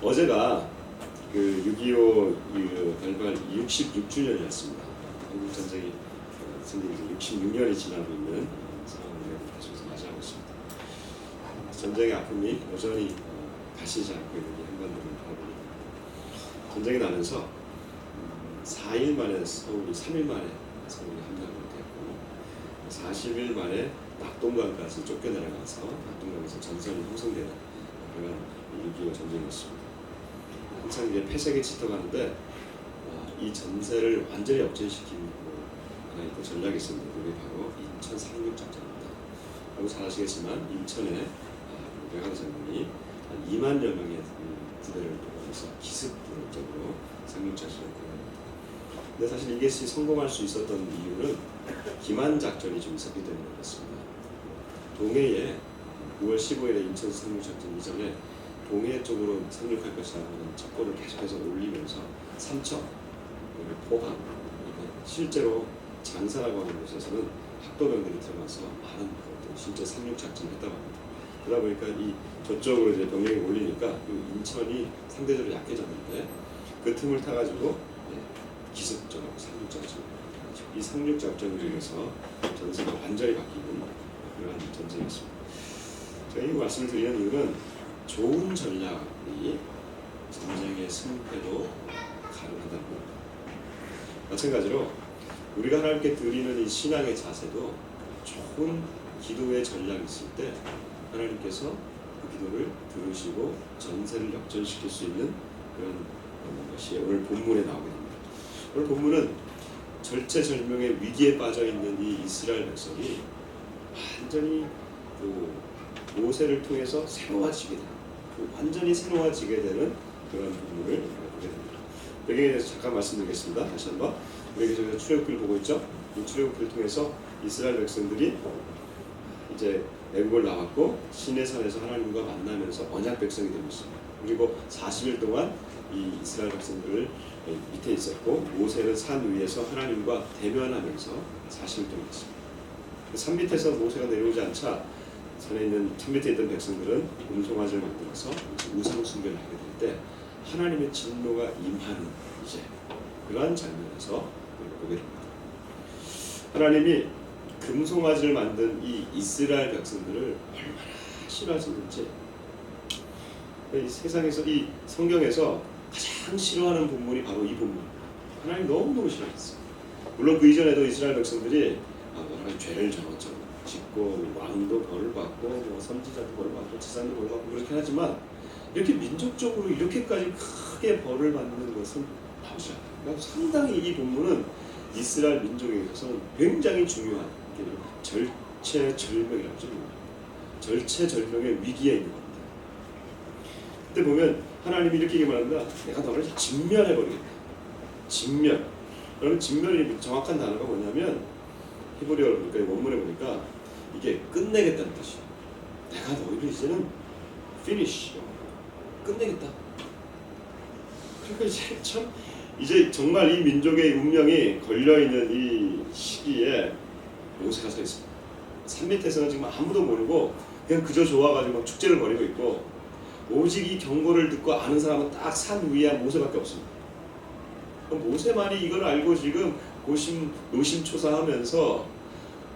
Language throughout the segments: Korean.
어제가 그 6.25 발발 66주년이었습니다. 한국 전쟁이 생긴 지 66년이 지나고 있는 상황을 계속해서 맞이하고 있습니다. 전쟁의 아픔이 여전히 가시지 않고 있는 이 한반도를 바라보니 전쟁이 나면서 4일 만에 서울이 3일 만에 서울이 함락이 됐고 40일 만에 낙동강까지 쫓겨내려가서 낙동강에서 전선이 형성되는 그런 6.25 전쟁이었습니다. 항상 이제 폐색이 짙어가는데 이 전세를 완전히 역전시킨 하나의 또 전략이 있었는데 그게 바로 인천 상륙작전입니다. 여러분 잘 아시겠지만 인천에 외곽 장군이 한 2만여 명의 부대를 동원해서 기습적으로 상륙작전을 벌였습니다. 근데 사실 이게 성공할 수 있었던 이유는 기만 작전이 좀 있었기 때문에 그렇습니다. 동해에 9월 15일에 인천 상륙작전 이전에 동해 쪽으로 상륙할 것이라는 첩보를 계속해서 올리면서 삼척, 포항, 실제로 장사라고 하는 곳에서는 학도병들이 들어가서 많은 실제 상륙작전을 했다고 합니다. 그러다 보니까 이 저쪽으로 이제 병력이 올리니까 인천이 상대적으로 약해졌는데 그 틈을 타가지고 기습적으로 상륙작전, 이 상륙작전을 통해서 전세가 완전히 바뀌는 그런 전쟁이었습니다. 제가 이 말씀을 드리는 이유는 좋은 전략이 전쟁의 승패도 가능하다는 겁니다. 마찬가지로 우리가 하나님께 드리는 이 신앙의 자세도 좋은 기도의 전략이 있을 때 하나님께서 그 기도를 들으시고 전세를 역전시킬 수 있는 그런 것이 오늘 본문에 나오게 됩니다. 오늘 본문은 절체절명의 위기에 빠져있는 이 이스라엘 백성이 완전히 모세를 통해서 새로워지게 되는, 완전히 새로워지게 되는 그런 부분을 보게 됩니다. 여기에 대해서 잠깐 말씀드리겠습니다. 다시 한번 우리 계속해서 출애굽기를 보고 있죠. 이 출애굽기를 통해서 이스라엘 백성들이 이제 애국을 나왔고 시내산에서 하나님과 만나면서 언약 백성이 되고 있습니다. 그리고 40일 동안 이 이스라엘 백성들을 밑에 있었고 모세는 산 위에서 하나님과 대면하면서 40일 동안 있습니다. 산 밑에서 모세가 내려오지 않자 산 밑에 있던 백성들은 음송아지를 만들어서 우상 숭배를 하게 될 때 하나님의 진노가 임하는 이제 그러한 장면에서 보게 됩니다. 하나님이 금송아지를 만든 이 이스라엘 백성들을 얼마나 싫어하시는지 이 세상에서 이 성경에서 가장 싫어하는 본문이 바로 이 본문입니다. 하나님 너무너무 싫어했어요. 물론 그 이전에도 이스라엘 백성들이 여러 가지 죄를 짓고 왕도 벌을 받고 선지자도 벌을 받고 지산도 벌을 받고 그렇게 하지만 이렇게 민족적으로 이렇게까지 크게 벌을 받는 것은 나오지 않아요. 그러니까 상당히 이 본문은 이스라엘 민족에 있어서는 굉장히 중요한 절체절명이라고 하죠. 절체절명의 위기에 있는 겁니다. 그때 보면 하나님이 이렇게 말합니다. 내가 너를 진멸해버리겠다. 진멸. 여러분 진멸이 정확한 단어가 뭐냐면 히브리어 그러니까 원문에 보니까 이게 끝내겠다는 뜻이에요. 내가 너희를 이제는 finish, 끝내겠다. 그러니까 이제 정말 이 민족의 운명이 걸려있는 이 시기에 모세가 서 있습니다. 산 밑에서는 지금 아무도 모르고 그냥 그저 좋아가지고 막 축제를 벌이고 있고 오직 이 경고를 듣고 아는 사람은 딱 산 위에 모세밖에 없습니다. 모세만이 이걸 알고 지금 노심초사하면서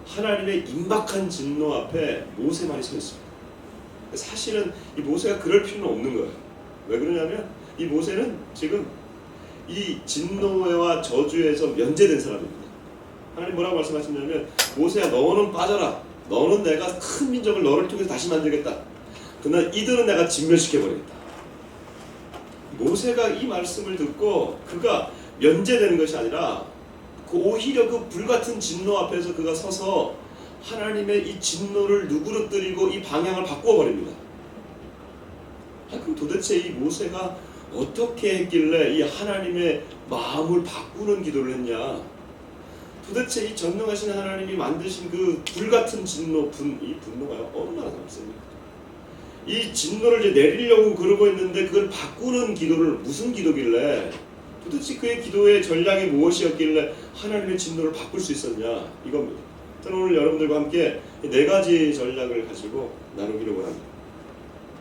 하나님의 임박한 진노 앞에 모세만이 서 있습니다. 사실은 이 모세가 그럴 필요는 없는 거예요. 왜 그러냐면 이 모세는 지금 이 진노와 저주에서 면제된 사람입니다. 하나님 뭐라고 말씀하시냐면 모세야 너는 빠져라. 너는 내가 큰 민족을 너를 통해서 다시 만들겠다. 그러나 이들은 내가 진멸시켜버리겠다. 모세가 이 말씀을 듣고 그가 면제되는 것이 아니라 오히려 그 불같은 진노 앞에서 그가 서서 하나님의 이 진노를 누그러뜨리고 이 방향을 바꾸어 버립니다. 그럼 도대체 이 모세가 어떻게 했길래 이 하나님의 마음을 바꾸는 기도를 했냐? 도대체 이 전능하신 하나님이 만드신 그 불같은 진노, 이 분노가 얼마나 셉니까? 이 진노를 이제 내리려고 그러고 있는데 그걸 바꾸는 기도를 무슨 기도길래? 도대체 그의 기도의 전략이 무엇이었길래 하나님의 진노를 바꿀 수 있었냐? 이겁니다. 저는 오늘 여러분들과 함께 4가지 전략을 가지고 나누기로 원합니다.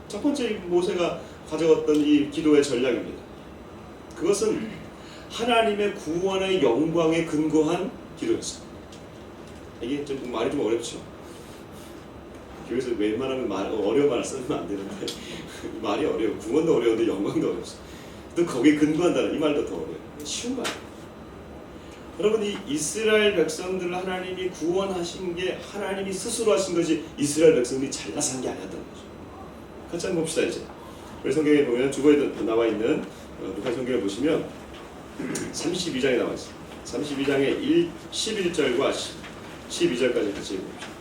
첫 번째 모세가 가져왔던 이 기도의 전략입니다. 그것은 하나님의 구원의 영광에 근거한 기도였습니다. 이게 좀 말이 좀 어렵죠. 교회에서 웬만하면 어려운 말을 쓰면 안 되는데 말이 어려워. 구원도 어려운데 영광도 어렵습니다. 또 거기에 근거한다는 이 말도 더 어려워요. 쉬운 말. 여러분, 이 이스라엘 백성들을 하나님이 구원하신 게 하나님이 스스로 하신 것이 이스라엘 백성들이 잘나서 한 게 아니었다는 거죠. 같이 한번 봅시다. 이제 우리 성경에 보면 주보에 나와 있는 누가 성경을 보시면 32장에 나와 있습니다. 32장의 11절과 12절까지 같이 읽어봅시다.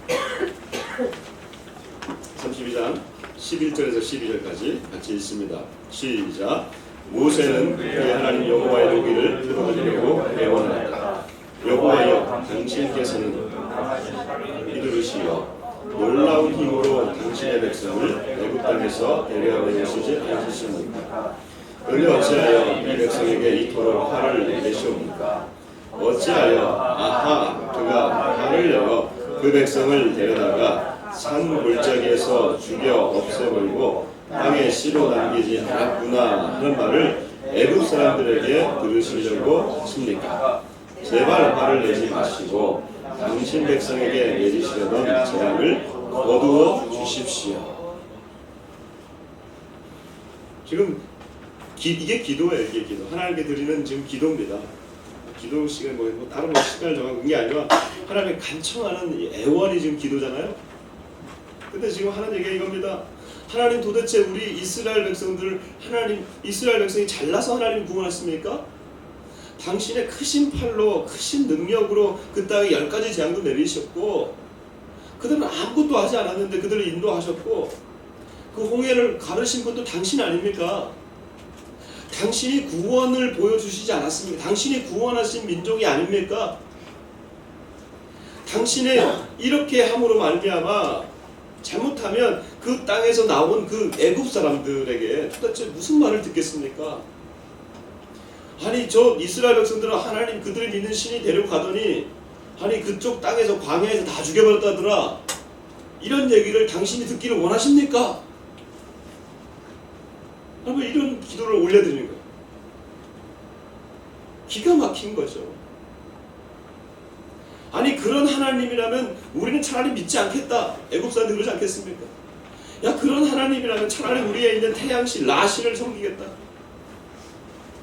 32장 11절에서 12절까지 같이 읽습니다. 시작. 모세는 그의 하나님 여호와의 도기를 들어주려고 애원하였다. 여호와여, 당신께서는 이르시어 놀라운 힘으로 당신의 백성을 애굽 땅에서 데려내시지 않으셨습니까? 그런데 어찌하여 이 백성에게 이토록 화를 내시옵니까? 어찌하여 그가 화를 내어 그 백성을 데려다가 산 골짜기에서 죽여 없애버리고 땅에 씨로 남기지 않았구나 하는 말을 애굽 사람들에게 들으시려고 하십니까? 제발 화를 내지 마시고 당신 백성에게 내리시려던 재앙을 거두어 주십시오. 지금 이게 기도예요. 이게 기도. 하나님께 드리는 지금 기도입니다. 기도 시간 뭐 다른 시간을 정하는 게 아니라 하나님의 간청하는 애원이 지금 기도잖아요. 근데 지금 하나님 얘기가 이겁니다. 하나님, 도대체 우리 이스라엘 백성들을 이스라엘 백성이 잘나서 하나님 구원했습니까? 당신의 크신 팔로 크신 능력으로 그 땅에 10가지 재앙도 내리셨고 그들은 아무것도 하지 않았는데 그들을 인도하셨고 그 홍해를 가르신 것도 당신 아닙니까? 당신이 구원을 보여주시지 않았습니까? 당신이 구원하신 민족이 아닙니까? 당신의 이렇게 함으로 말미암아 잘못하면 그 땅에서 나온 그 애굽 사람들에게 도대체 무슨 말을 듣겠습니까? 아니, 저 이스라엘 백성들은 하나님 그들이 믿는 신이 데려가더니 아니 그쪽 땅에서 광야에서 다 죽여버렸다더라. 이런 얘기를 당신이 듣기를 원하십니까? 여러분, 이런 기도를 올려드리는 거예요. 기가 막힌 거죠. 아니, 그런 하나님이라면 우리는 차라리 믿지 않겠다. 애굽 사람들 그러지 않겠습니까? 야, 그런 하나님이라면 차라리 우리에 있는 태양신 라신을 섬기겠다.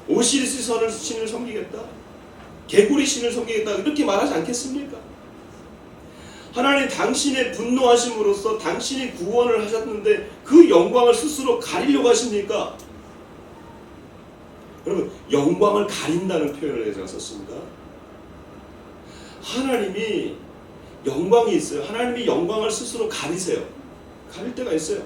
오시리스 신을 섬기겠다. 개구리 신을 섬기겠다. 이렇게 말하지 않겠습니까? 하나님, 당신의 분노하심으로써 당신이 구원을 하셨는데 그 영광을 스스로 가리려고 하십니까? 여러분, 영광을 가린다는 표현을 제가 썼습니다. 하나님이 영광이 있어요. 하나님이 영광을 스스로 가리세요. 가릴 때가 있어요.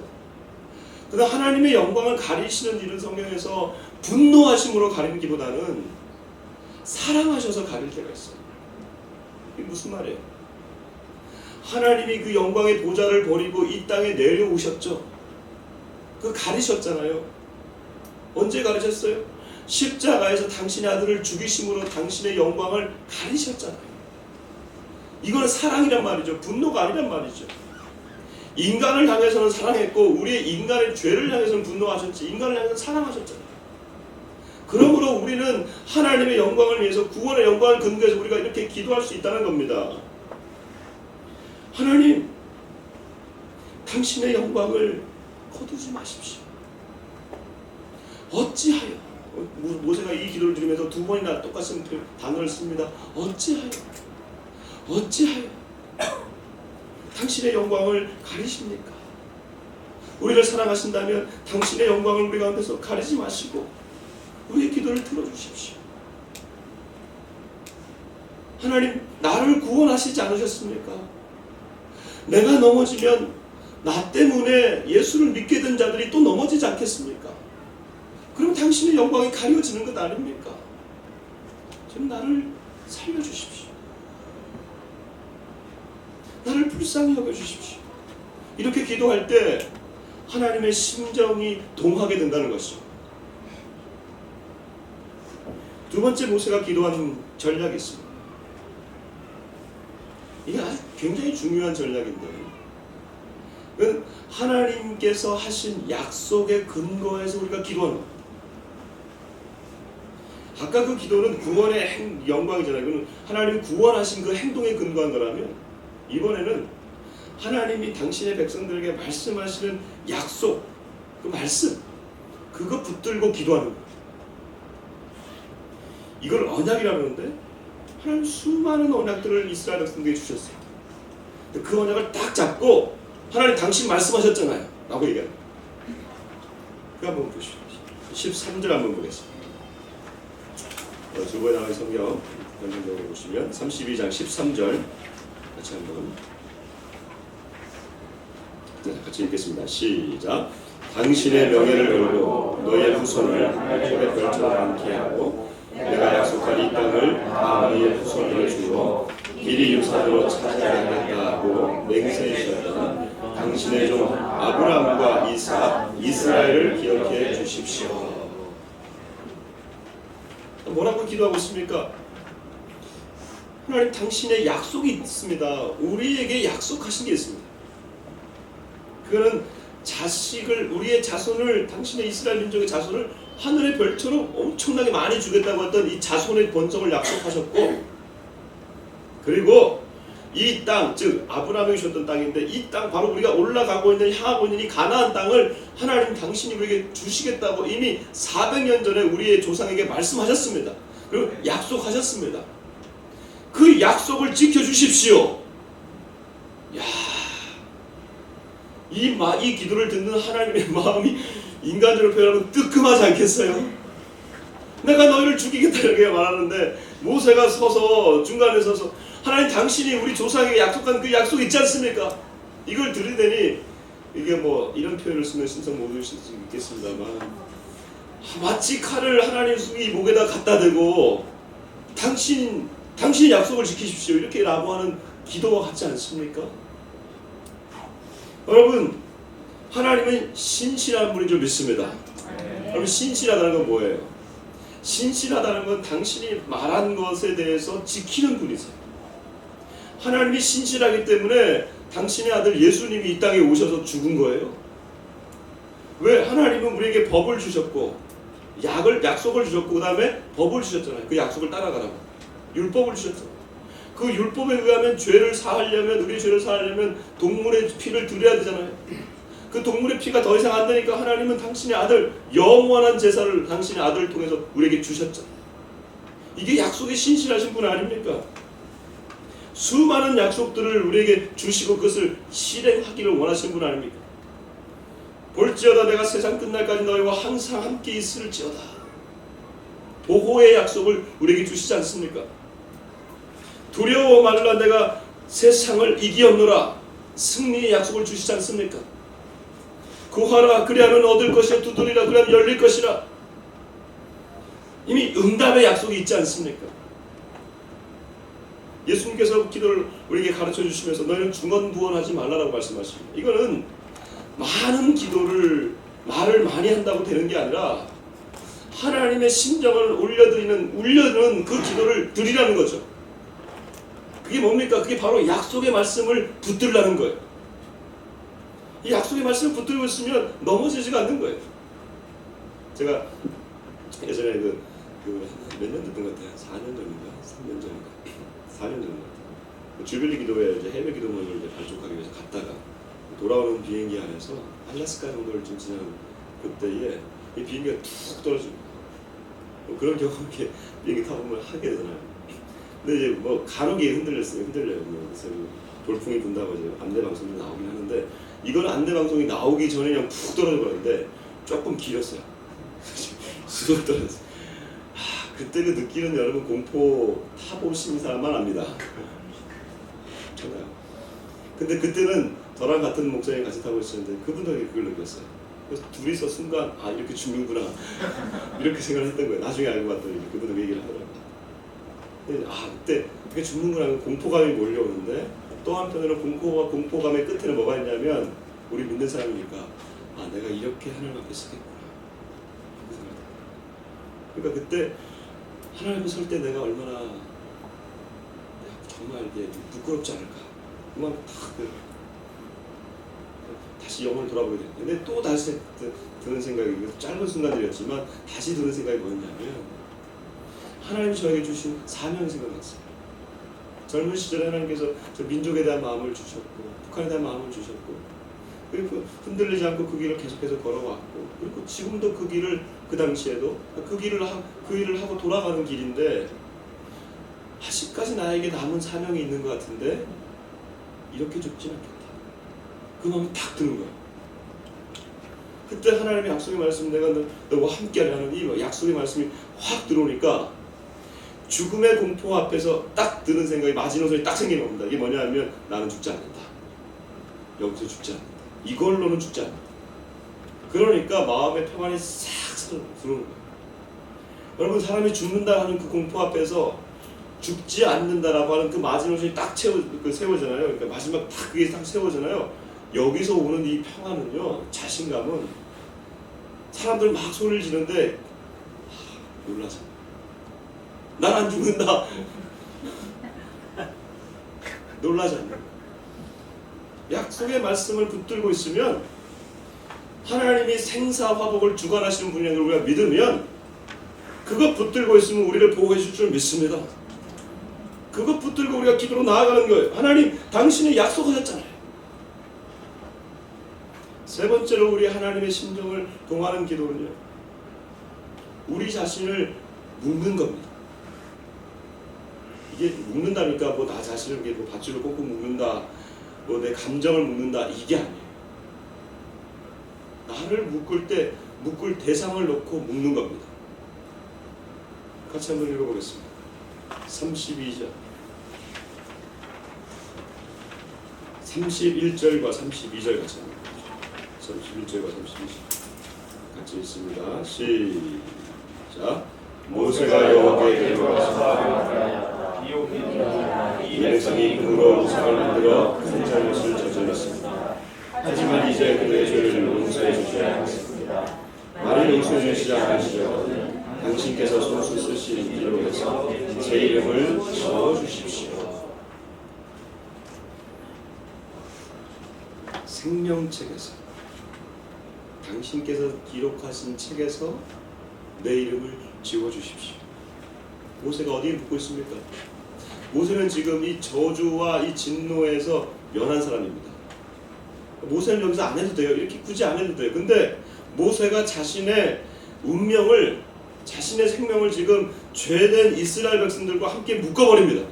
그러나 하나님의 영광을 가리시는 일은 성경에서 분노하심으로 가리기보다는 사랑하셔서 가릴 때가 있어요. 이게 무슨 말이에요? 하나님이 그 영광의 보좌를 버리고 이 땅에 내려오셨죠. 그 가리셨잖아요. 언제 가리셨어요? 십자가에서 당신의 아들을 죽이심으로 당신의 영광을 가리셨잖아요. 이거는 사랑이란 말이죠. 분노가 아니란 말이죠. 인간을 향해서는 사랑했고 우리의 인간의 죄를 향해서는 분노하셨지, 인간을 향해서는 사랑하셨잖아요. 그러므로 우리는 하나님의 영광을 위해서, 구원의 영광을 근거해서 우리가 이렇게 기도할 수 있다는 겁니다. 하나님, 당신의 영광을 거두지 마십시오. 어찌하여, 모세가 이 기도를 드리면서 2번이나 똑같은 단어를 씁니다. 어찌하여 당신의 영광을 가리십니까? 우리를 사랑하신다면 당신의 영광을 우리 가운데서 가리지 마시고 우리의 기도를 들어주십시오. 하나님, 나를 구원하시지 않으셨습니까? 내가 넘어지면 나 때문에 예수를 믿게 된 자들이 또 넘어지지 않겠습니까? 그럼 당신의 영광이 가려지는 것 아닙니까? 좀 나를 살려주십시오. 나를 불쌍히 여겨주십시오. 이렇게 기도할 때 하나님의 심정이 동하게 된다는 것이죠. 두 번째 모세가 기도한 전략이 있습니다. 이게 아주 굉장히 중요한 전략인데, 그건 하나님께서 하신 약속의 근거에서 우리가 기도하는 거예요. 아까 그 기도는 구원의 영광이잖아요. 그건 하나님이 구원하신 그 행동에 근거한 거라면, 이번에는 하나님이 당신의 백성들에게 말씀하시는 약속, 그 말씀, 그거 붙들고 기도하는 거예요. 이걸 언약이라고 하는데, 하나님 수많은 언약들을 이스라엘 백성들에게 주셨어요. 그 언약을 딱 잡고 하나님 당신 말씀하셨잖아요 라고 얘기합니다. 그 한번 보시죠. 13절 한번 보겠습니다. 주보에 나와 있는 성경 번역으로 보시면 32장 13절 같이 한번 같이 읽겠습니다. 시작. 당신의 명예를 걸고 너의 후손을 하나님의 별처럼 많게 하고 내가 약속한 이 땅을 다 너의 후손에게 주어 미리 유산으로 차지하겠다 하고 맹세하셨던 당신의 종 아브라함과 이삭, 이스라엘을 기억해 주십시오. 뭐라고 기도하고 있습니까? 하나님 당신의 약속이 있습니다. 우리에게 약속하신 게 있습니다. 그거는 자식을, 우리의 자손을, 당신의 이스라엘 민족의 자손을 하늘의 별처럼 엄청나게 많이 주겠다고 했던 이 자손의 번성을 약속하셨고, 그리고 이 땅, 즉 아브라함이 주셨던 땅인데 이 땅, 바로 우리가 올라가고 있는, 향하고 있는 이 가나안 땅을 하나님 당신이 우리에게 주시겠다고 이미 400년 전에 우리의 조상에게 말씀하셨습니다. 그리고 약속하셨습니다. 그 약속을 지켜주십시오. 야, 이 기도를 듣는 하나님의 마음이 인간적으로 표현하면 뜨끔하지 않겠어요? 내가 너희를 죽이겠다 이렇게 말하는데, 모세가 서서 중간에 서서 하나님 당신이 우리 조상에게 약속한 그 약속 있지 않습니까? 이걸 들으더니, 이게 뭐 이런 표현을 쓰면 심상 못 오실 수 있겠습니다만, 마치 칼을 하나님 이 목에다 갖다 대고 당신이 약속을 지키십시오 이렇게 라고하는 기도와 같지 않습니까? 여러분, 하나님은 신실한 분인 줄 믿습니다. 여러분, 신실하다는 건 뭐예요? 신실하다는 건 당신이 말한 것에 대해서 지키는 분이세요. 하나님이 신실하기 때문에 당신의 아들 예수님이 이 땅에 오셔서 죽은 거예요. 왜? 하나님은 우리에게 법을 주셨고 약속을 주셨고 그 다음에 법을 주셨잖아요. 그 약속을 따라가라고 율법을 주셨잖아요. 그 율법에 의하면 죄를 사하려면, 우리의 죄를 사하려면 동물의 피를 드려야 되잖아요. 그 동물의 피가 더 이상 안 되니까 하나님은 당신의 아들, 영원한 제사를 당신의 아들을 통해서 우리에게 주셨잖아요. 이게 약속의 신실하신 분 아닙니까? 수많은 약속들을 우리에게 주시고 그것을 실행하기를 원하시는 분 아닙니까? 볼지어다 내가 세상 끝날까지 너희와 항상 함께 있을지어다. 보호의 약속을 우리에게 주시지 않습니까? 두려워 말라 내가 세상을 이기었노라. 승리의 약속을 주시지 않습니까? 구하라 그리하면 얻을 것이요 두드리라 그리하면 열릴 것이라. 이미 응답의 약속이 있지 않습니까? 예수님께서 기도를 우리에게 가르쳐 주시면서 너희는 중언부언하지 말라라고 말씀하십니다. 이거는 많은 기도를 말을 많이 한다고 되는 게 아니라 하나님의 심정을 울려드리는 그 기도를 드리라는 거죠. 그게 뭡니까? 그게 바로 약속의 말씀을 붙들라는 거예요. 이 약속의 말씀을 붙들고 있으면 넘어지지가 않는 거예요. 제가 예전에 몇 년 됐던 것 같아요. 4년 전인가? 3년 전인가? 4년 전인 것 같아요. 주빌리 기도회 이제 해외 기도문을 이제 발족하기 위해서 갔다가 돌아오는 비행기 안에서 알래스카 정도를 좀 지난 그때에 이 비행기가 툭 떨어집니다. 그런 경우 이렇게 비행기 타보면 하게 되잖아요. 근데 이제 뭐 간혹이 흔들려요. 그래서 돌풍이 분다고 이제 안내 방송이 나오긴 하는데, 이건 안내 방송이 나오기 전에 그냥 푹 떨어져 버렸는데 조금 길었어요. 수도 떨어졌어요. 그때 그 느끼는 여러분 공포 타보신 사람만 압니다. 괜찮아요. 근데 그때는 저랑 같은 목사님 같이 타고 있었는데 그분들이 그걸 느꼈어요. 그래서 둘이서 순간 이렇게 죽는구나 이렇게 생각을 했던 거예요. 나중에 알고 봤더니 그분들 얘기를 하더라고요. 근데 그때 그게 죽는구나 공포감이 몰려오는데, 또 한편으로 공포감의 끝에는 뭐가 있냐면 우리 믿는 사람이니까 내가 이렇게 하나님 앞에 서겠구나. 그러니까 그때 하나님 앞에 설 때 내가 얼마나 정말 이게 부끄럽지 않을까. 그만 탁 다시 영혼을 돌아보게 됩니다. 근데 또 다시 드는 생각이, 짧은 순간들이었지만 다시 드는 생각이 뭐였냐면, 하나님이 저에게 주신 사명이 생각났어요. 젊은 시절에 하나님께서 저 민족에 대한 마음을 주셨고, 북한에 대한 마음을 주셨고, 그리고 흔들리지 않고 그 길을 계속해서 걸어왔고, 그리고 지금도 그 길을, 그 당시에도 그 일을 하고 돌아가는 길인데, 아직까지 나에게 남은 사명이 있는 것 같은데 이렇게 죽진 않겠다. 그 마음이 탁 드는 거야. 그때 하나님의 약속의 말씀, 내가 너와 함께하라는 이 약속의 말씀이 확 들어오니까 죽음의 공포 앞에서 딱 드는 생각이, 마지노선이 딱 생기는 겁니다. 이게 뭐냐 하면, 나는 죽지 않는다. 여기서 죽지 않는다. 이걸로는 죽지 않는다. 그러니까 마음의 평안이 싹 들어오는 거예요. 여러분, 사람이 죽는다 하는 그 공포 앞에서 죽지 않는다라고 하는 그 마지노선이 딱 세워지잖아요. 그러니까 마지막 딱 그게 딱 세워지잖아요. 여기서 오는 이 평안은요, 자신감은, 사람들 막 소리를 지는데 놀라서 난 안 죽는다. 놀라지 않는, 약속의 말씀을 붙들고 있으면, 하나님이 생사화복을 주관하시는 분이라는 걸 우리가 믿으면, 그거 붙들고 있으면 우리를 보호해 줄 줄 믿습니다. 그거 붙들고 우리가 기도로 나아가는 거예요. 하나님, 당신이 약속하셨잖아요. 세 번째로 우리 하나님의 심정을 동하는 기도는요, 우리 자신을 묶는 겁니다. 이게 묶는다니까 뭐 나 자신을 뭐 밧줄을 꽂고 묶는다, 뭐 내 감정을 묶는다, 이게 아니에요. 나를 묶을 때 묶을 대상을 놓고 묶는 겁니다. 같이 한번 읽어보겠습니다. 32절, 31절과 32절 같이 합니다. 31절과 32절 같이 읽습니다. 시작. 모세가 여호와께 데려가서 이 백성이 금으로 우상을 만들어 큰 잘못을 저질렀습니다. 하지만 이제 그들의 죄를 용서해 주셔야 하겠습니다. 만일 용서해 주시지 않으시려거든 당신께서 손수 쓰신 기록에서 제 이름을 적어주십시오. 생명책에서, 당신께서 기록하신 책에서 내 이름을 지워주십시오. 모세가 어디에 묻고 있습니까? 모세는 지금 이 저주와 이 진노에서 면한 사람입니다. 모세는 여기서 안 해도 돼요. 이렇게 굳이 안 해도 돼요. 근데 모세가 자신의 운명을, 자신의 생명을 지금 죄된 이스라엘 백성들과 함께 묶어버립니다.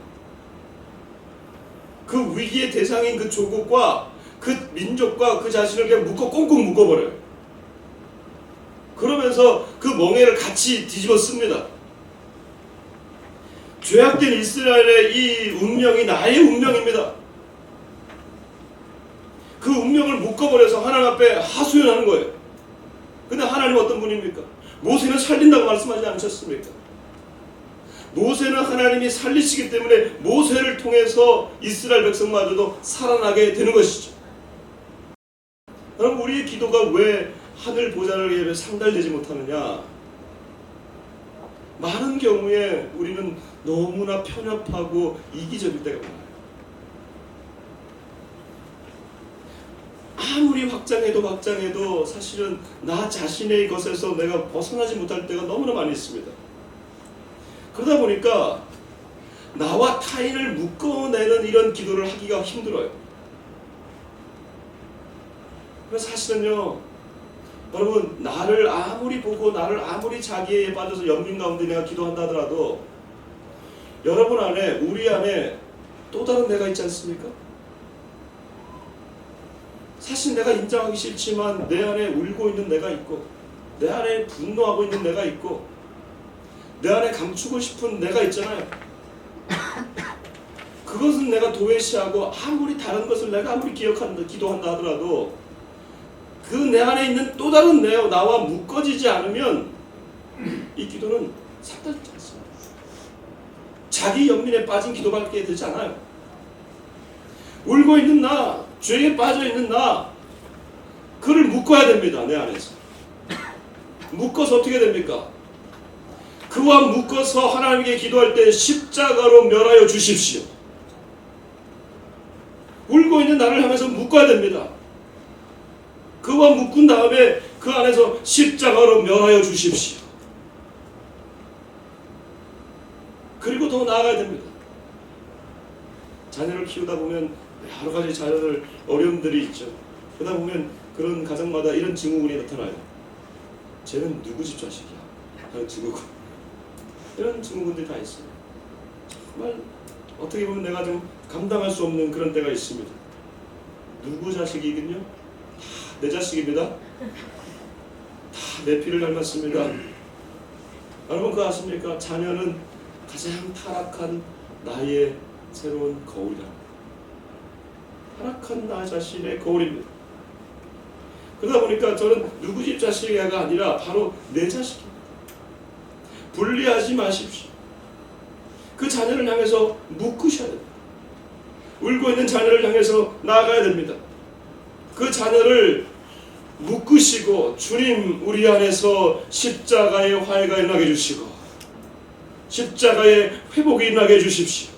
그 위기의 대상인 그 조국과 그 민족과 그 자신을 그냥 꽁꽁 묶어버려요. 그러면서 그 멍에를 같이 뒤집어 씁니다. 죄악된 이스라엘의 이 운명이 나의 운명입니다. 그 운명을 묶어버려서 하나님 앞에 하소연하는 거예요. 근데 하나님은 어떤 분입니까? 모세는 살린다고 말씀하지 않으셨습니까? 모세는 하나님이 살리시기 때문에 모세를 통해서 이스라엘 백성마저도 살아나게 되는 것이죠. 여러분, 우리의 기도가 왜 하늘 보좌를 예배 상달되지 못하느냐? 많은 경우에 우리는 너무나 편협하고 이기적일 때가 많아요. 아무리 확장해도 사실은 나 자신의 것에서 내가 벗어나지 못할 때가 너무나 많이 있습니다. 그러다 보니까 나와 타인을 묶어내는 이런 기도를 하기가 힘들어요. 그래서 사실은요, 여러분, 나를 아무리 보고 나를 아무리 자기에 빠져서 염림 가운데 내가 기도한다 하더라도 여러분 안에, 우리 안에 또 다른 내가 있지 않습니까? 사실 내가 인정하기 싫지만 내 안에 울고 있는 내가 있고, 내 안에 분노하고 있는 내가 있고, 내 안에 감추고 싶은 내가 있잖아요. 그것은 내가 도외시하고 아무리 다른 것을 내가 아무리 기도한다 하더라도 그 내 안에 있는 또 다른 나와 묶어지지 않으면 이 기도는 삭달되지 않습니다. 자기 연민에 빠진 기도밖에 되지 않아요. 울고 있는 나, 죄에 빠져 있는 나, 그를 묶어야 됩니다. 내 안에서. 묶어서 어떻게 됩니까? 그와 묶어서 하나님께 기도할 때 십자가로 멸하여 주십시오. 울고 있는 나를 향해서 묶어야 됩니다. 그와 묶은 다음에 그 안에서 십자가로 멸하여 주십시오. 그리고 더 나아가야 됩니다. 자녀를 키우다 보면 여러 가지 자녀들 어려움들이 있죠. 그러다 보면 그런 가정마다 이런 증후군이 나타나요. 쟤는 누구 집 자식이야? 하는 증후군. 이런 증후군들이 다 있어요. 정말 어떻게 보면 내가 좀 감당할 수 없는 그런 때가 있습니다. 누구 자식이긴요? 다 내 자식입니다. 다 내 피를 닮았습니다. 여러분 그거 아십니까? 자녀는 가장 타락한 나의 새로운 거울이다. 타락한 나 자신의 거울입니다. 그러다 보니까 저는 누구 집 자식이가 아니라 바로 내 자식입니다. 분리하지 마십시오. 그 자녀를 향해서 묶으셔야 됩니다. 울고 있는 자녀를 향해서 나아가야 됩니다. 그 자녀를 묶으시고 주님 우리 안에서 십자가의 화해가 일어나게 해주시고 십자가의 회복이 일어나게 해주십시오.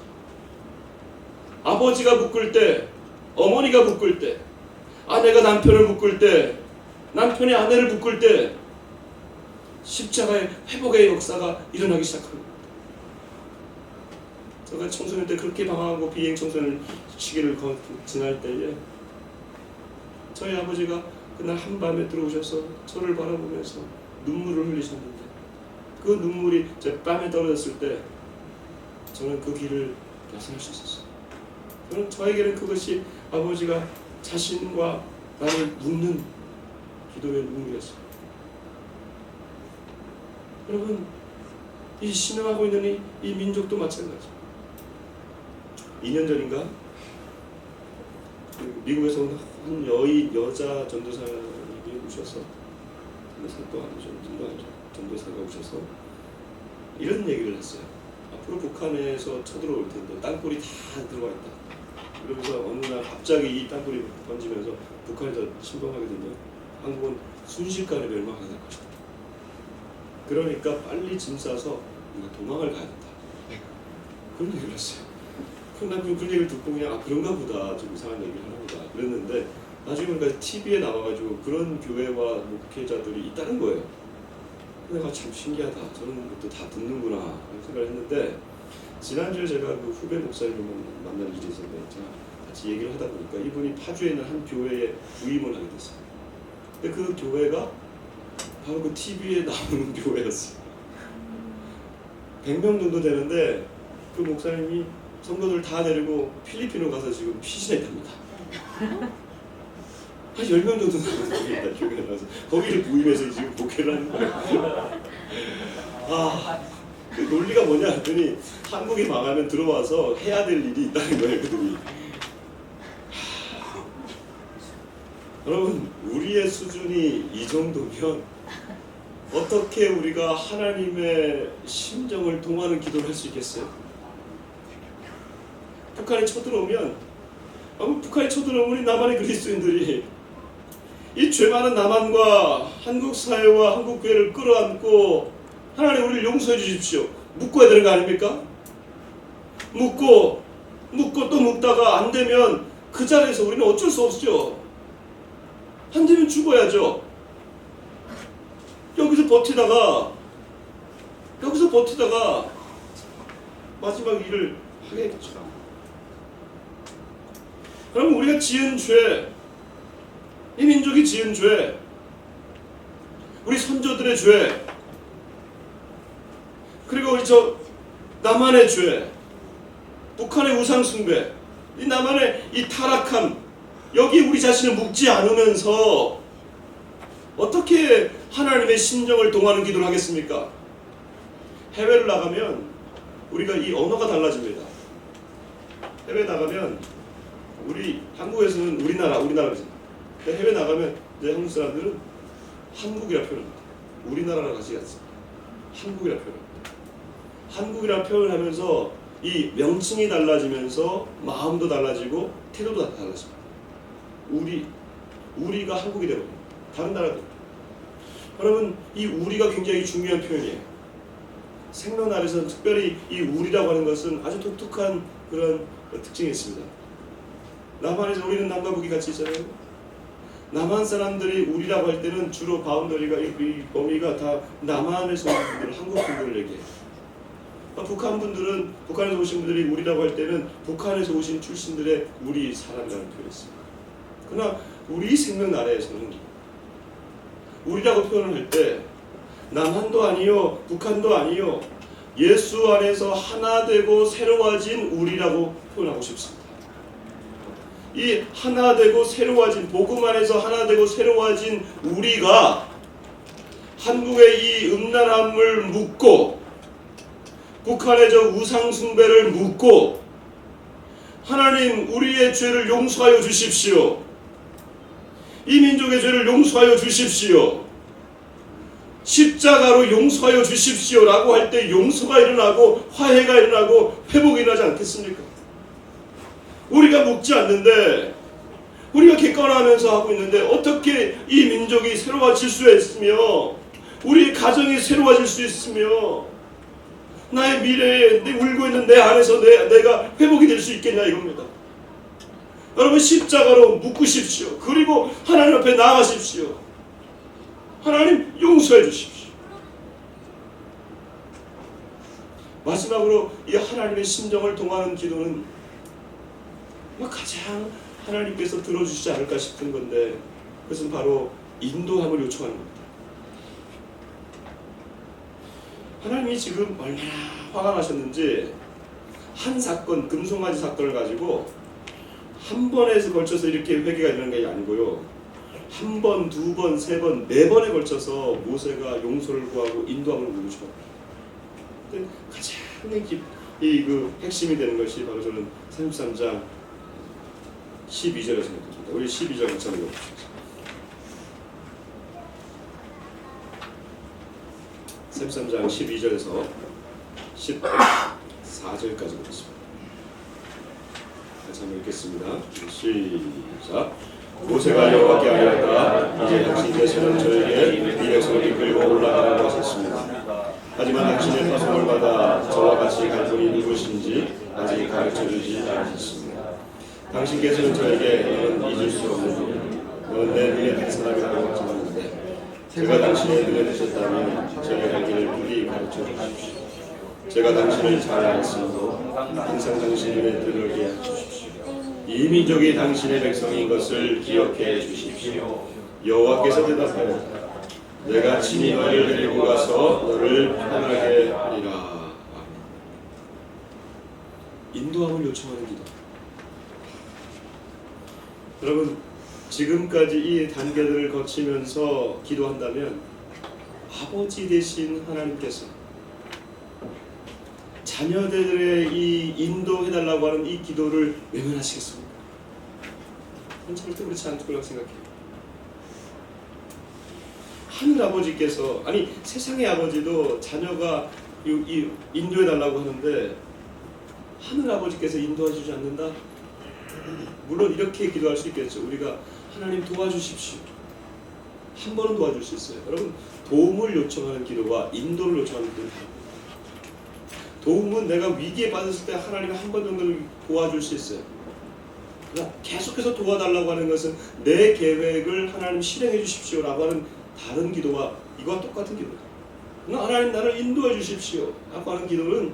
아버지가 묶을 때, 어머니가 묶을 때, 아내가 남편을 묶을 때, 남편이 아내를 묶을 때 십자가의 회복의 역사가 일어나기 시작합니다. 제가 청소년 때 그렇게 방황하고 비행 청소년 시기를 지날 때에 저희 아버지가 그날 한밤에 들어오셔서 저를 바라보면서 눈물을 흘리셨는데 그 눈물이 제 뺨에 떨어졌을 때 저는 그 길을 벗어날 수 있었어요. 저는 저에게는 그것이 아버지가 자신과 나를 묶는 기도의 눈물이었어요. 여러분 이 신앙하고 있는 이 민족도 마찬가지. 2년 전인가 미국에서 온 한 여자 전도사님이 오셔서 전도사가 오셔서 이런 얘기를 했어요. 앞으로 북한에서 쳐들어올 텐데 땅굴이 다 들어와 있다. 그러면서 어느 날 갑자기 이 땅굴이 번지면서 북한에서 침범하게 되면 한국은 순식간에 멸망하게 될 것이다. 그러니까 빨리 짐 싸서 우리가 도망을 가야 된다. 그런 얘기를 했어요. 그럼 난 그 얘기를 듣고 그냥 그런가 보다, 좀 이상한 얘기를 하나 보다 그랬는데 나중에 보니까 TV에 나와가지고 그런 교회와 목회자들이 있다는 거예요. 내가 참 신기하다. 저는 것도 다 듣는구나 하는 생각을 했는데 지난주에 제가 그 후배 목사님을 만날 일이 있었는데 제가 같이 얘기를 하다 보니까 이분이 파주에 있는 한 교회에 부임을 하게 됐어요. 근데 그 교회가 바로 그 TV에 나오는 교회였어요. 100명 정도 되는데 그 목사님이 성도들 다 데리고 필리핀으로 가서 지금 피신했답니다. 한 10명 정도 되는 교회에 나와서 거기를 부임해서 지금 목회를 하는 거예요. 그 논리가 뭐냐 했더니 한국이 망하면 들어와서 해야 될 일이 있다는 거예요, 그들이. 여러분, 우리의 수준이 이 정도면 어떻게 우리가 하나님의 심정을 동하는 기도를 할 수 있겠어요? 북한이 쳐들어오면 우리 남한의 그리스도인들이 이 죄 많은 남한과 한국 사회와 한국 교회를 끌어안고 하나님 우리를 용서해 주십시오. 묶어야 되는 거 아닙니까? 묶고 또 묶다가 안 되면 그 자리에서 우리는 어쩔 수 없죠. 안 되면 죽어야죠. 여기서 버티다가 마지막 일을 하겠죠. 그럼 우리가 지은 죄, 이 민족이 지은 죄, 우리 선조들의 죄, 그리고 우리 남한의 죄, 북한의 우상숭배, 이 남한의 이 타락함, 여기 우리 자신을 묶지 않으면서 어떻게 하나님의 심정을 동하는 기도를 하겠습니까? 해외를 나가면 우리가 이 언어가 달라집니다. 해외 나가면 우리 한국에서는 우리나라잖아요. 해외 나가면 이제 한국 사람들은 한국이라 표현합니다. 우리나라랑 같이 갔습니다. 한국이라 표현합니다. 한국이라 표현을 하면서 이 명칭이 달라지면서 마음도 달라지고 태도도 달라집니다. 우리가 한국이 되거든요. 다른 나라도. 여러분, 이 우리가 굉장히 중요한 표현이에요. 생명날에서는 특별히 이 우리라고 하는 것은 아주 독특한 그런 특징이 있습니다. 남한에서 우리는 남과 북이 같이 있잖아요. 남한 사람들이 우리라고 할 때는 주로 바운더리가 이 범위가 다 남한에서 오신 분들, 한국 분들을 얘기해요. 북한 분들은 북한에서 오신 분들이 우리라고 할 때는 북한에서 오신 출신들의 우리 사람이라는 표현이 있습니다. 그러나 우리 생명나라에서는 우리라고 표현을 할 때 남한도 아니요 북한도 아니요 예수 안에서 하나 되고 새로워진 우리라고 표현하고 싶습니다. 이 하나 되고 새로워진 복음 안에서 하나 되고 새로워진 우리가 한국의 이 음란함을 묻고 북한의 저 우상 숭배를 묻고 하나님 우리의 죄를 용서하여 주십시오. 이 민족의 죄를 용서하여 주십시오. 십자가로 용서하여 주십시오 라고 할 때 용서가 일어나고 화해가 일어나고 회복이 일어나지 않겠습니까? 우리가 묵지 않는데 우리가 객관화하면서 하고 있는데 어떻게 이 민족이 새로워질 수 있으며 우리 가정이 새로워질 수 있으며 나의 미래에 울고 있는 내 안에서 내가 회복이 될 수 있겠냐 이겁니다. 여러분 십자가로 묶으십시오. 그리고 하나님 앞에 나아가십시오. 하나님 용서해 주십시오. 마지막으로 이 하나님의 심정을 통하는 기도는 가장 하나님께서 들어주시지 않을까 싶은 건데 그것은 바로 인도함을 요청하는 겁니다. 하나님이 지금 얼마나 화가 나셨는지 한 사건, 금송아지 사건을 가지고 한 번에 걸쳐서 이렇게 회개가 일어나는 게 아니고요. 한 번, 두 번, 세 번, 네 번에 걸쳐서 모세가 용서를 구하고 인도함을 구하고 근데 가장 그 핵심이 되는 것이 바로 저는 33장 12절에 생각합니다. 우리 12절 같이 한번 읽어보시죠. 33장 12절에서 14절까지 보겠습니다. 같이 한번 읽겠습니다. 시작. 모세가 여호와께 아뢰었다. 이제 당신께서는 저에게 이 백성을 이끌고 올라가라고 하셨습니다. 하지만 당신의 파송을 받아 저와 같이 갈 분이 누구신지 아직 가르쳐주지 않으셨습니다. 당신께서는 저에게 너는 잊을 수 없는 분, 너는 내 눈에 든 사람이라고 하셨는데 제가 당신의 눈에 드셨다면 저에게 갈 길을 부디 가르쳐 주십시오. 제가 당신을 잘 알았으므로 항상 당신 눈에 들으게 해주십시오. 이 민족이 당신의 백성인 것을 기억해 주십시오. 여호와께서 대답하였다. 내가 친히 너를 데리고 가서 너를 편하게 하리라. 인도함을 요청하는 기도. 여러분 지금까지 이 단계들을 거치면서 기도한다면 아버지 되신 하나님께서 자녀들의 이 인도해달라고 하는 이 기도를 외면하시겠습니까? 절대 그렇지 않을 거라고 생각해요. 하늘 아버지께서 아니 세상의 아버지도 자녀가 인도해달라고 하는데 하늘 아버지께서 인도해주지 않는다? 물론 이렇게 기도할 수 있겠죠. 우리가 하나님 도와주십시오. 한 번은 도와줄 수 있어요. 여러분 도움을 요청하는 기도와 인도를 요청하는 기도는 다릅니다. 도움은 내가 위기에 빠졌을 때 하나님이 한 번 정도는 도와줄 수 있어요. 그러나 계속해서 도와달라고 하는 것은 내 계획을 하나님 실행해 주십시오 라고 하는 다른 기도와 이거와 똑같은 기도다. 그러나 하나님 나를 인도해 주십시오 라고 하는 기도는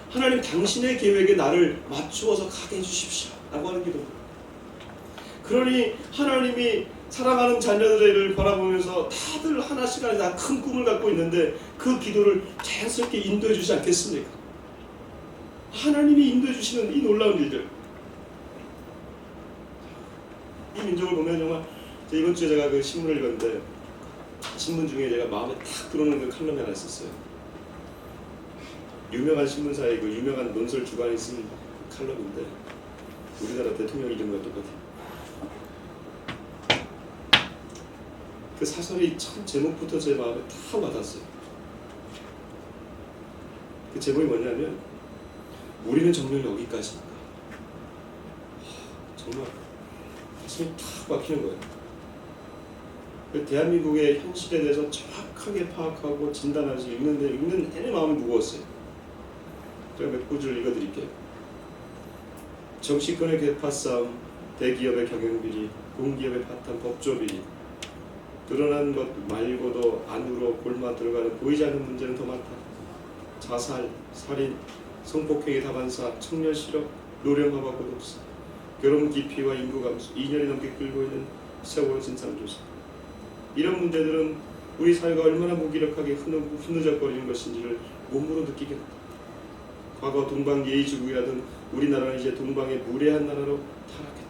하나님 당신의 계획에 나를 맞추어서 가게 해주십시오 라고 하는 기도입니다. 그러니 하나님이 사랑하는 자녀들을 바라보면서 다들 하나씩 다 큰 꿈을 갖고 있는데 그 기도를 자연스럽게 인도해 주지 않겠습니까? 하나님이 인도해 주시는 이 놀라운 일들. 이 민족을 보면 정말 이번 주에 제가 그 신문을 읽었는데 신문 중에 제가 마음에 탁 들어오는 그 칼럼이 하나 있었어요. 유명한 신문사의 그 유명한 논설 주간이 쓴 칼럼인데 우리나라 대통령 이름과 똑같아요. 그 사설이 참 제목부터 제 마음에 다 와닿았어요. 그 제목이 뭐냐면 우리는 정말 여기까지인가. 정말 가슴이 탁 막히는 거예요. 대한민국의 현실에 대해서 정확하게 파악하고 진단하지 읽는 내내 마음이 무거웠어요. 제가 몇 구절 읽어드릴게요. 정치권의 개파 싸움, 대기업의 경영비리, 공기업의 파탄 법조비리, 드러난 것 말고도 안으로 골마 들어가는 보이지 않는 문제는 더 많다. 자살, 살인, 성폭행의 다반사, 청년 실업, 노령화와 고독사, 결혼 기피와 인구 감소, 2년이 넘게 끌고 있는 세월호 진상조사. 이런 문제들은 우리 사회가 얼마나 무기력하게 흐느적거리는 것인지를 몸으로 느끼게 된다. 과거 동방 예의주국이라던 우리나라는 이제 동방의 무례한 나라로 타락했다.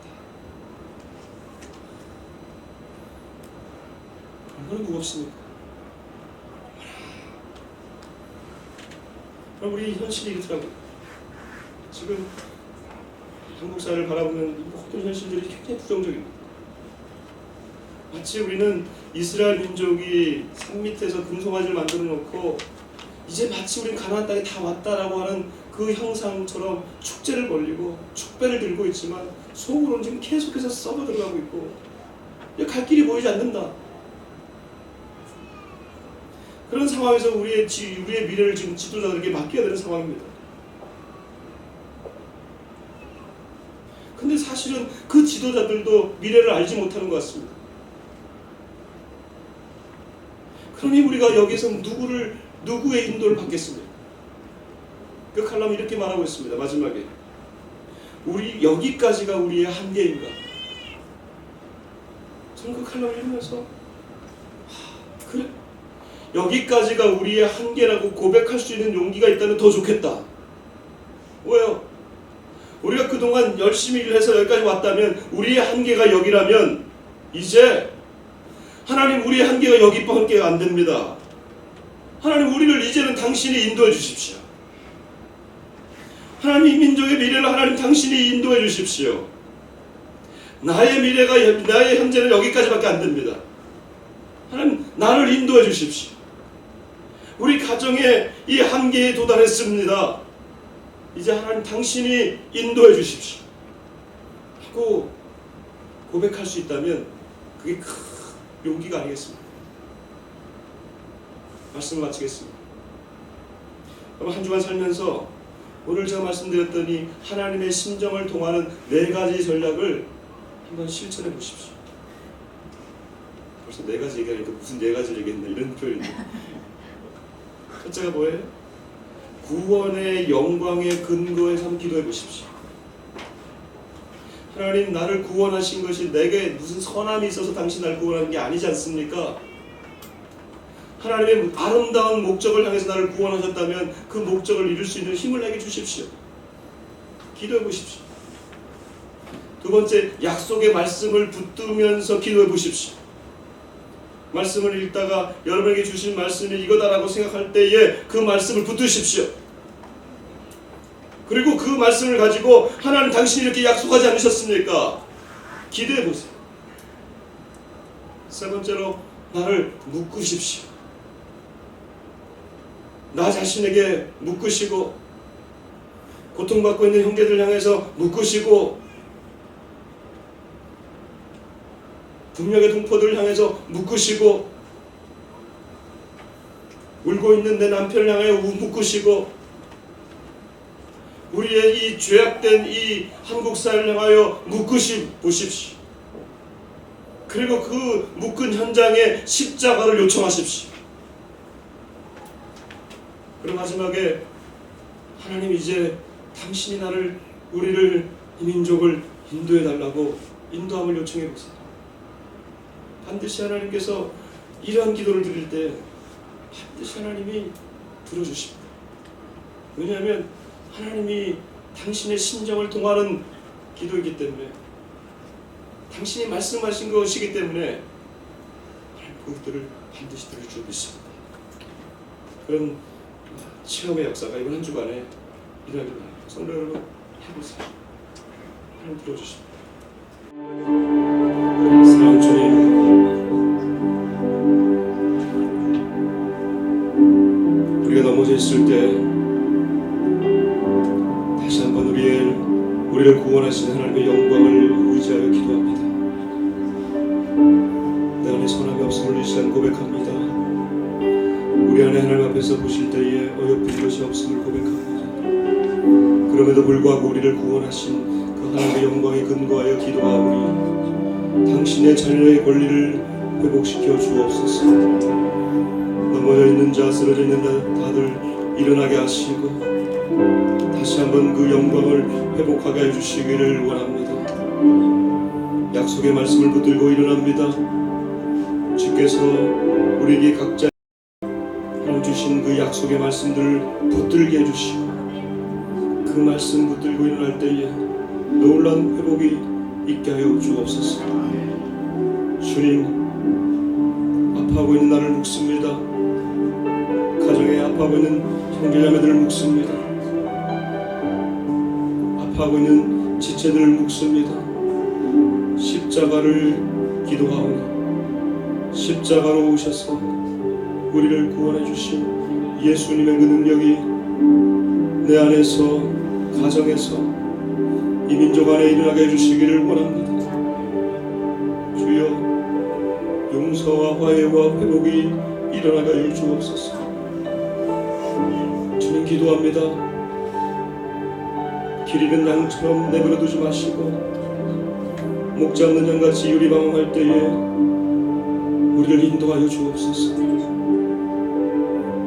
얼마나 무겁습니까? 우리 현실이 이렇더라고요. 지금 한국 사회를 바라보는 모든 현실들이 굉장히 부정적입니다. 마치 우리는 이스라엘 민족이 산 밑에서 금송아지를 만들어 놓고 이제 마치 우린 가나안 땅에 다 왔다라고 하는 그 형상처럼 축제를 벌리고 축배를 들고 있지만 속으로는 지금 계속해서 썩어 들어가고 있고 갈 길이 보이지 않는다. 그런 상황에서 우리의 미래를 지금 지도자들에게 맡겨야 되는 상황입니다. 근데 사실은 그 지도자들도 미래를 알지 못하는 것 같습니다. 그러니 우리가 여기서 누구의 인도를 받겠습니까? 그 칼럼이 이렇게 말하고 있습니다. 마지막에 우리 여기까지가 우리의 한계인가? 저는 그 칼럼을 읽으면서 그래, 여기까지가 우리의 한계라고 고백할 수 있는 용기가 있다면 더 좋겠다. 왜요? 우리가 그동안 열심히 일해서 여기까지 왔다면 우리의 한계가 여기라면 이제 하나님 우리의 한계가 여기밖에 안 됩니다. 하나님 우리를 이제는 당신이 인도해 주십시오. 하나님 이 민족의 미래를 하나님 당신이 인도해 주십시오. 나의 미래가 나의 현재는 여기까지밖에 안 됩니다. 하나님 나를 인도해 주십시오. 우리 가정의 이 한계에 도달했습니다. 이제 하나님 당신이 인도해 주십시오 하고 고백할 수 있다면 그게 큰 용기가 아니겠습니까? 말씀을 마치겠습니다. 여러분 한 주간 살면서 오늘 제가 말씀드렸더니 하나님의 심정을 통하는 4가지 전략을 한번 실천해 보십시오. 벌써 4가지 얘기하니까 무슨 4가지를 얘기했나 이런 표현이. 첫째가 뭐예요? 구원의 영광의 근거에 삼 기도해 보십시오. 하나님 나를 구원하신 것이 내게 무슨 선함이 있어서 당신 나를 구원하는 게 아니지 않습니까? 하나님의 아름다운 목적을 향해서 나를 구원하셨다면 그 목적을 이룰 수 있는 힘을 내게 주십시오. 기도해 보십시오. 두 번째, 약속의 말씀을 붙들면서 기도해 보십시오. 말씀을 읽다가 여러분에게 주신 말씀이 이거다라고 생각할 때에 그 말씀을 붙드십시오. 그리고 그 말씀을 가지고 하나님 당신이 이렇게 약속하지 않으셨습니까? 기도해 보세요. 세 번째로 나를 묶으십시오. 나 자신에게 묶으시고 고통받고 있는 형제들 향해서 묶으시고 분명의 동포들을 향해서 묶으시고 울고 있는 내 남편을 향해 묶으시고 우리의 이 죄악된 이 한국 사회를 향하여 보십시오. 그리고 그 묶은 현장에 십자가를 요청하십시오. 그리고 마지막에 하나님 이제 당신이 우리를 이 민족을 인도해 달라고 인도함을 요청해 보세요. 반드시 하나님께서 이러한 기도를 드릴 때 반드시 하나님이 들어주십니다. 왜냐하면 하나님이 당신의 심정을 통하는 기도이기 때문에 당신이 말씀하신 것이기 때문에 그것들을 반드시 들을 줄 믿습니다. 그런 체험의 역사가 이번 한 주간에 일어나길 바랍니다. 성도 여러분 해보세요. 하나님 들어주십니다. 사랑하는 주님, 우리가 넘어져 있을 때 다시 한번 우리를 구원하신 하나님의 영광을 의지하여 기도합니다. 내 안에 선함이 없음을 이 시간 고백합니다. 우리 안에 하나님 앞에서 보실 때에 어여쁜 것이 없음을 고백합니다. 그럼에도 불구하고 우리를 구원하신 그 하나님의 영광에 근거하여 기도하오니 당신의 자녀의 권리를 회복시켜 주옵소서. 넘어져 있는 자, 쓰러져 있는 자 다들 일어나게 하시고 다시 한번 그 영광을 회복하게 해주시기를 원합니다. 약속의 말씀을 붙들고 일어납니다. 주께서 우리에게 각자 하나님 주신 그 약속의 말씀들을 붙들게 해주시고 그 말씀 붙들고 일어날 때에 놀라운 회복이 있게 하여 주옵소서. 주님, 아파하고 있는 나를 묵습니다. 가정에 아파하고 있는 형제자매들을 묵습니다. 아파하고 있는 지체들을 묵습니다. 십자가를 기도하오니 십자가로 오셔서 우리를 구원해 주신 예수님의 그 능력이 내 안에서, 가정에서, 이 민족 안에 일어나게 해주시기를 원합니다. 주여, 용서와 화해와 회복이 일어나게 하여 주옵소서. 주님, 기도합니다. 길 잃은 양처럼 내버려 두지 마시고 목 잡는 양같이 유리방황할 때에 우리를 인도하여 주옵소서.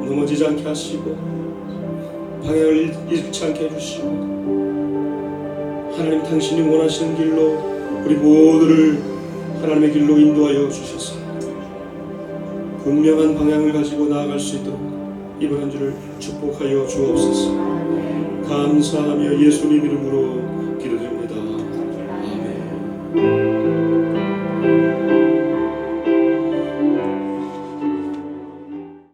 넘어지지 않게 하시고 방향을 잃지 않게 해주시고 하나님 당신이 원하시는 길로 우리 모두를 하나님의 길로 인도하여 주셔서 분명한 방향을 가지고 나아갈 수 있도록 이번 한 주를 축복하여 주옵소서. 감사하며 예수님 이름으로